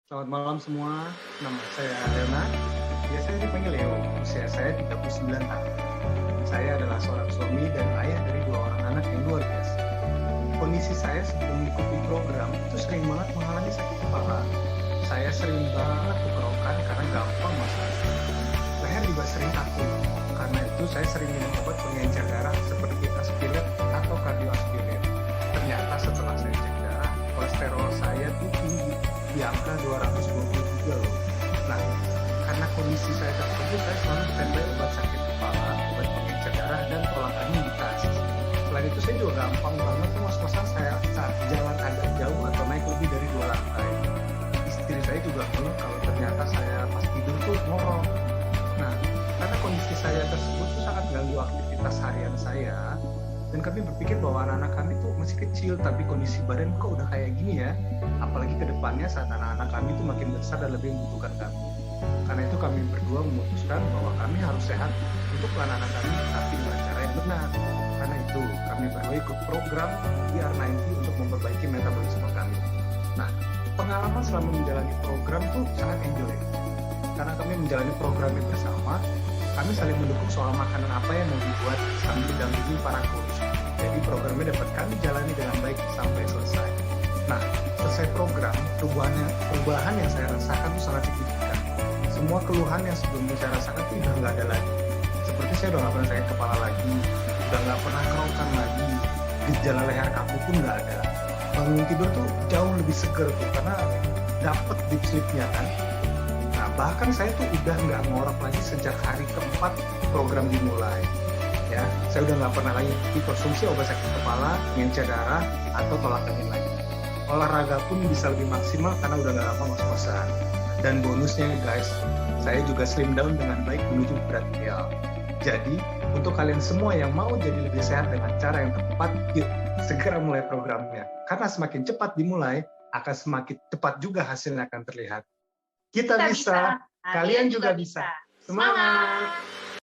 Selamat malam semua, nama saya Adana, biasa dipanggil Leo, usia saya 39 tahun. Saya adalah seorang suami dan ayah dari 2 orang anak yang luar biasa. Kondisi saya sebelum mengikuti program itu sering banget mengalami sakit kepala. Saya sering banget kerokan karena gampang masuk angin. Leher juga sering kaku, karena itu saya sering minum obat pengencer darah seperti aspirin atau kardioaspirin. Ternyata setelah saya cek darah, kolesterol saya tuh tinggi, di angka 223 loh. Nah, karena kondisi saya tersebut, saya selalu standby obat sakit kepala, obat pengencer darah, dan tolak angin di tas. Selain itu, saya juga gampang banget tuh ngos-ngosan saya saat jalan agak jauh atau naik lebih dari 2 lantai. Istri saya juga ngeluh kalau ternyata saya pas tidur tuh ngorok. Nah, karena kondisi saya tersebut tuh sangat ganggu aktivitas harian saya, dan kami berpikir bahwa anak-anak kami tuh masih kecil, tapi kondisi badan kok udah kayak gini ya. Apalagi ke depannya saat anak-anak kami itu makin besar dan lebih membutuhkan kami. Karena itu kami berdua memutuskan bahwa kami harus sehat untuk anak-anak kami, tapi dengan cara yang benar. Karena itu kami berdua ikut program DR90 untuk memperbaiki metabolisme kami. Nah, pengalaman selama menjalani program tuh sangat enjoy. Karena kami menjalani program ini bersama, kami saling mendukung soal makanan apa yang mau dibuat sambil dampingi para coach. Jadi programnya dapat kami jalani dengan baik sampai selesai. Nah, selesai program, perubahan yang saya rasakan itu sangat signifikan. Semua keluhan yang sebelumnya saya rasakan itu udah nggak ada lagi. Seperti saya udah nggak pernah sakit kepala lagi, udah nggak pernah kerokan lagi, gejala leher kaku pun nggak ada. Bangun tidur tuh jauh lebih seger tuh, karena dapet deep sleep-nya kan. Nah, bahkan saya tuh udah nggak ngorok lagi sejak hari keempat program dimulai. Ya, saya udah nggak pernah lagi konsumsi obat sakit kepala, pengencer darah, atau tolak angin lagi. Olahraga pun bisa lebih maksimal karena udah nggak lama ngos-ngosan. Dan bonusnya guys, saya juga slim down dengan baik menuju berat ideal. Jadi, untuk kalian semua yang mau jadi lebih sehat dengan cara yang tepat, yuk segera mulai programnya. Karena semakin cepat dimulai, akan semakin cepat juga hasilnya akan terlihat. Kita bisa, kalian juga bisa. Semangat!